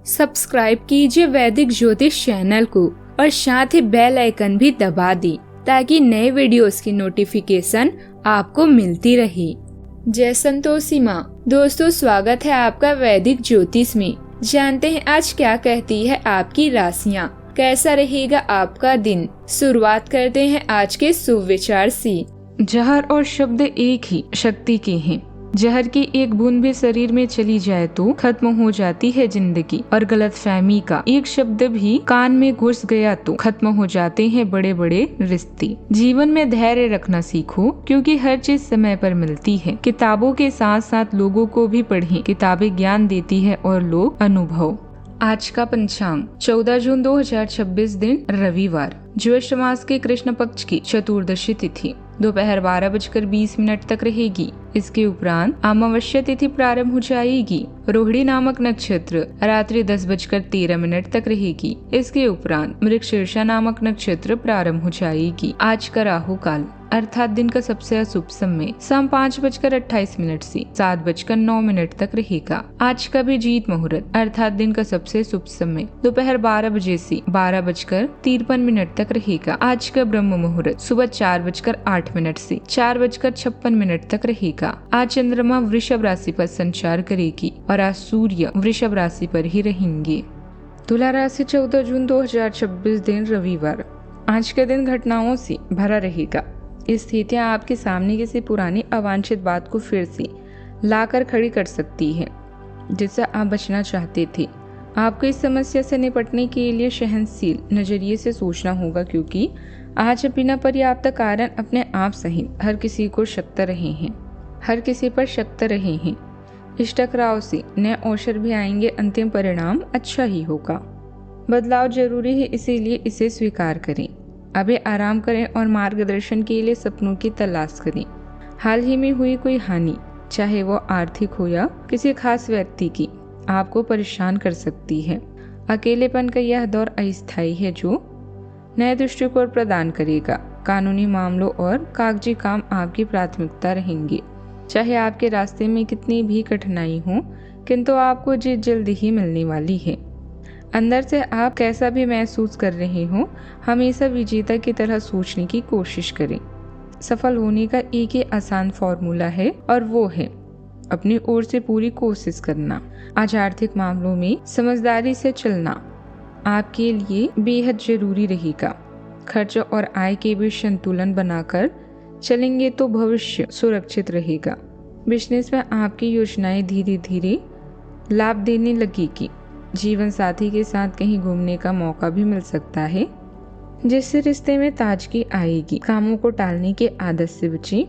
Subscribe कीजिए वैदिक ज्योतिष चैनल को और साथ ही बेल आइकन भी दबा दी ताकि नए वीडियोस की नोटिफिकेशन आपको मिलती रहे। जय संतोषी माँ। दोस्तों, स्वागत है आपका वैदिक ज्योतिष में। जानते हैं आज क्या कहती है आपकी राशियाँ, कैसा रहेगा आपका दिन। शुरुआत करते हैं आज के शुभ विचार से। जहर और शब्द एक ही शक्ति के हैं। जहर की एक बूंद भी शरीर में चली जाए तो खत्म हो जाती है जिंदगी, और गलतफहमी का एक शब्द भी कान में घुस गया तो खत्म हो जाते हैं बड़े बड़े रिश्ते। जीवन में धैर्य रखना सीखो, क्योंकि हर चीज समय पर मिलती है। किताबों के साथ साथ लोगों को भी पढ़ें। किताबें ज्ञान देती है और लोग अनुभव। आज का पंचांग 14 जून 2026 दिन रविवार, ज्येष्ठ मास के कृष्ण पक्ष की चतुर्दशी तिथि दोपहर 12:20 तक रहेगी। इसके उपरांत अमावस्या तिथि प्रारंभ हो जाएगी। रोहिणी नामक नक्षत्र रात्रि 10:13 तक रहेगी। इसके उपरांत मृगशीर्षा नामक नक्षत्र प्रारंभ हो जाएगी। आज का राहु काल अर्थात दिन का सबसे अशुभ समय शाम 5:28 से 7:09 तक रहेगा। आज का भी जीत मुहूर्त अर्थात दिन का सबसे शुभ समय दोपहर 12 बजे से 12:53 तक रहेगा। आज का ब्रह्म मुहूर्त सुबह 4:08 से 4:56 तक रहेगा। आज चंद्रमा वृषभ राशि पर संचार करेगी और आज सूर्य वृषभ राशि पर ही रहेंगे। तुला राशि 14 जून 2026 दिन रविवार, आज का दिन घटनाओं से भरा रहेगा। स्थितियां आपके सामने किसी पुरानी अवांछित बात को फिर से लाकर खड़ी कर सकती है जिससे आप बचना चाहते थे। आपको इस समस्या से निपटने के लिए सहनशील नजरिए से सोचना होगा, क्योंकि आज बिना पर्याप्त कारण अपने आप सहित हर किसी पर शक्त रहे हैं। इस टकराव से नए अवसर भी आएंगे। अंतिम परिणाम अच्छा ही होगा। बदलाव जरूरी है, इसीलिए इसे स्वीकार करें। अभी आराम करें और मार्गदर्शन के लिए सपनों की तलाश करें। हाल ही में हुई कोई हानि, चाहे वो आर्थिक हो या किसी खास व्यक्ति की, आपको परेशान कर सकती है। अकेलेपन का यह दौर अस्थायी है जो नए दृष्टिकोण प्रदान करेगा। कानूनी मामलों और कागजी काम आपकी प्राथमिकता रहेंगे। चाहे आपके रास्ते में कितनी भी कठिनाई हो, किंतु आपको जीत जल्दी ही मिलने वाली है। अंदर से आप कैसा भी महसूस कर रहे हो, हमेशा विजेता की तरह सोचने की कोशिश करें। सफल होने का एक ही आसान फॉर्मूला है और वो है अपनी ओर से पूरी कोशिश करना। आज आर्थिक मामलों में समझदारी से चलना आपके लिए बेहद जरूरी रहेगा। खर्च और आय के बीच संतुलन बनाकर चलेंगे तो भविष्य सुरक्षित रहेगा। बिजनेस में आपकी योजनाएं धीरे धीरे लाभ देने लगेगी। जीवन साथी के साथ कहीं घूमने का मौका भी मिल सकता है, जिससे रिश्ते में ताजगी आएगी। कामों को टालने की आदत से बचें,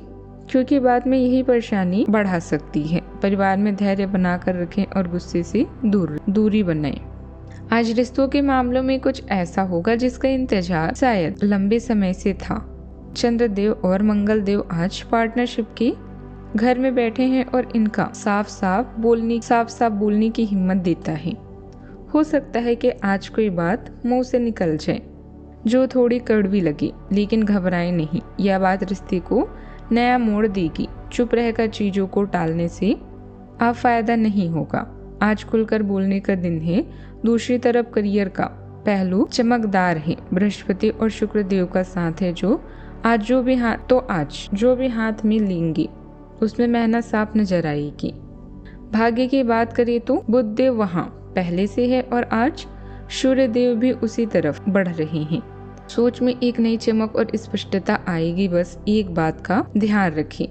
क्योंकि बाद में यही परेशानी बढ़ा सकती है। परिवार में धैर्य बनाकर रखें और गुस्से से दूरी बनाएं। आज रिश्तों के मामलों में कुछ ऐसा होगा जिसका इंतजार शायद लंबे समय से था। चंद्रदेव और मंगल देव आज पार्टनरशिप के घर में बैठे हैं और इनका साफ साफ बोलने की हिम्मत देता है। हो सकता है कि आज कोई बात मुंह से निकल जाए जो थोड़ी कड़वी लगे, लेकिन घबराएं नहीं, यह बात रिश्ते को नया मोड़ देगी। चुप रहकर चीजों को टालने से आप फायदा नहीं होगा। आज खुलकर बोलने का दिन है। दूसरी तरफ करियर का पहलू चमकदार है। बृहस्पति और शुक्र देव का साथ है जो आज जो भी हाथ में लेंगे उसमें मेहनत साफ नजर आएगी। भाग्य की बात करें तो बुध देव वहाँ पहले से है और आज सूर्य देव भी उसी तरफ बढ़ रहे हैं। सोच में एक नई चमक और स्पष्टता आएगी। बस एक बात का ध्यान रखें,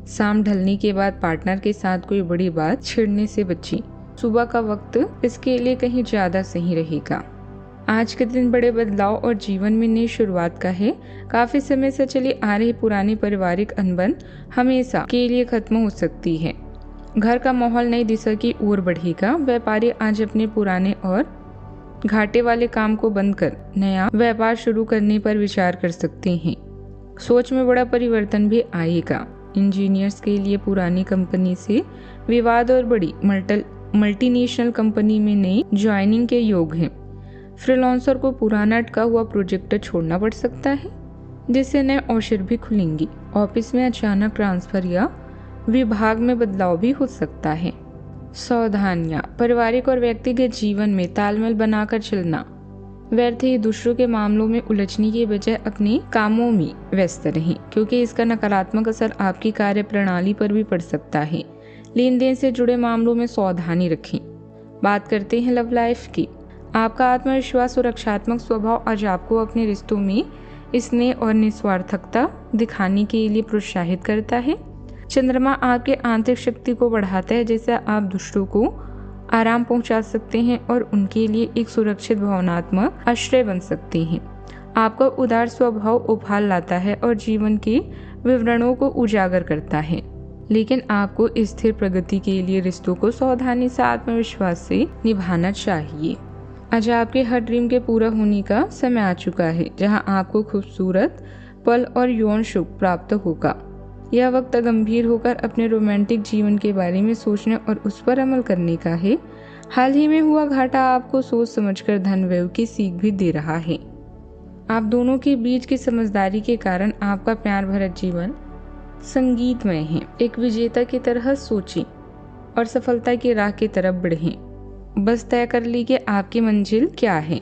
शाम ढलने के बाद पार्टनर के साथ कोई बड़ी बात छेड़ने से बचें। सुबह का वक्त इसके लिए कहीं ज्यादा सही रहेगा। आज के दिन बड़े बदलाव और जीवन में नई शुरुआत का है। काफी समय से चली आ रही पुरानी पारिवारिक अनबन हमेशा के लिए खत्म हो सकती है। घर का माहौल नई दिशा की ओर बढ़ेगा। व्यापारी आज अपने पुराने और घाटे वाले काम को बंद कर नया व्यापार शुरू करने पर विचार कर सकते हैं। सोच में बड़ा परिवर्तन भी आएगा। इंजीनियर्स के लिए पुरानी कंपनी से विवाद और बड़ी मल्टीनेशनल कंपनी में नई ज्वाइनिंग के योग हैं। फ्रीलांसर को पुराना अटका हुआ प्रोजेक्ट छोड़ना पड़ सकता है, जिससे नए अवसर भी खुलेंगे। ऑफिस में अचानक ट्रांसफर या विभाग में बदलाव भी हो सकता है। सावधानियाँ, पारिवारिक और व्यक्तिगत जीवन में तालमेल बनाकर चलना। व्यर्थ ही दूसरों के मामलों में उलझने की बजाय अपने कामों में व्यस्त रहें, क्योंकि इसका नकारात्मक असर आपकी कार्य प्रणाली पर भी पड़ सकता है। लेन देन से जुड़े मामलों में सावधानी रखें। बात करते हैं लव लाइफ की। आपका आत्मविश्वास और रक्षात्मक स्वभाव आज आपको अपने रिश्तों में स्नेह और निस्वार्थकता दिखाने के लिए प्रोत्साहित करता है। चंद्रमा आपके आंतरिक शक्ति को बढ़ाता है, जिससे आप दूसरों को आराम पहुंचा सकते हैं और उनके लिए एक सुरक्षित भावनात्मक आश्रय बन सकते हैं। आपका उदार स्वभाव उफाल लाता है और जीवन के विवरणों को उजागर करता है, लेकिन आपको स्थिर प्रगति के लिए रिश्तों को सावधानी से आत्मविश्वास से निभाना चाहिए। आज आपके हर ड्रीम के पूरा होने का समय आ चुका है, जहां आपको खूबसूरत पल और यौन सुख प्राप्त होगा। यह वक्त गंभीर होकर अपने रोमांटिक जीवन के बारे में सोचने और उस पर अमल करने का है। हाल ही में हुआ घाटा आपको सोच समझकर धन व्यय की सीख भी दे रहा है। आप दोनों के बीच की समझदारी के कारण आपका प्यार भरा जीवन संगीतमय है। एक विजेता की तरह सोचें और सफलता की राह की तरफ बढ़ें। बस तय कर लीजिए आपकी मंजिल क्या है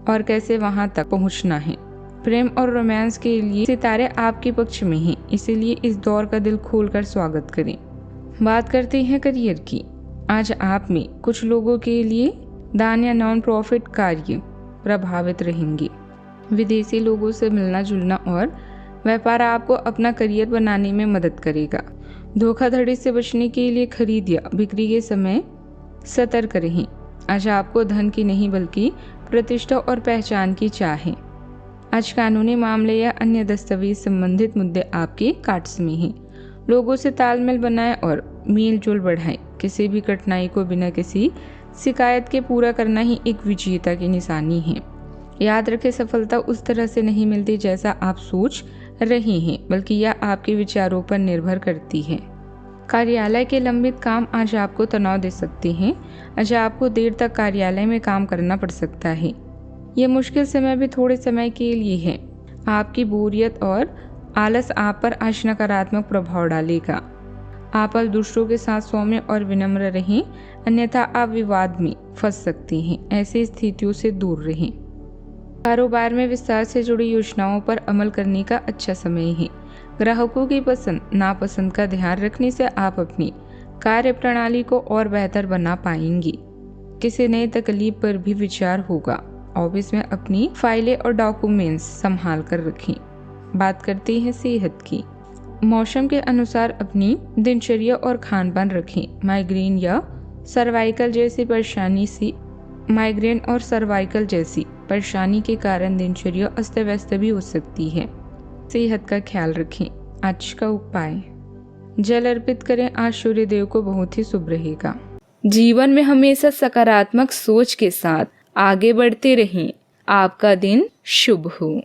और कैसे वहां तक पहुंचना है। प्रेम और रोमांस के लिए सितारे आपके पक्ष में हैं, इसीलिए इस दौर का दिल खोलकर स्वागत करें। बात करते हैं करियर की। आज आप में कुछ लोगों के लिए दान या नॉन प्रॉफिट कार्य प्रभावित रहेंगे। विदेशी लोगों से मिलना जुलना और व्यापार आपको अपना करियर बनाने में मदद करेगा। धोखाधड़ी से बचने के लिए खरीद या बिक्री के समय सतर्क रहें। आज आपको धन की नहीं बल्कि प्रतिष्ठा और पहचान की चाह है। आज कानूनी मामले या अन्य दस्तावेज संबंधित मुद्दे आपके काट्स में हैं। लोगों से तालमेल बनाएं और मेल जोल बढ़ाएं। किसी भी कठिनाई को बिना किसी शिकायत के पूरा करना ही एक विजेता की निशानी है। याद रखें, सफलता उस तरह से नहीं मिलती जैसा आप सोच रहे हैं, बल्कि यह आपके विचारों पर निर्भर करती है। कार्यालय के लंबित काम आज आपको तनाव दे सकते हैं। आज आपको देर तक कार्यालय में काम करना पड़ सकता है। यह मुश्किल समय भी थोड़े समय के लिए है। आपकी बोरियत और आलस आप पर आज नकारात्मक प्रभाव डालेगा। आप आज दूसरों के साथ सौम्य और विनम्र रहें, अन्यथा आप विवाद में फंस सकते हैं। ऐसी स्थितियों से दूर रहें। कारोबार में विस्तार से जुड़ी योजनाओं पर अमल करने का अच्छा समय है। ग्राहकों की पसंद नापसंद का ध्यान रखने से आप अपनी कार्य प्रणाली को और बेहतर बना पाएंगे। किसी नई तकलीफ पर भी विचार होगा। ऑफिस में अपनी फाइलें और डॉक्यूमेंट्स संभाल कर रखें। बात करते हैं सेहत की। मौसम के अनुसार अपनी दिनचर्या और खान पान रखें। माइग्रेन और सर्वाइकल जैसी परेशानी के कारण दिनचर्या अस्त व्यस्त भी हो सकती है। सेहत का ख्याल रखें। आज का उपाय, जल अर्पित करें। आज सूर्यदेव को बहुत ही शुभ रहेगा। जीवन में हमेशा सकारात्मक सोच के साथ आगे बढ़ते रहें। आपका दिन शुभ हो।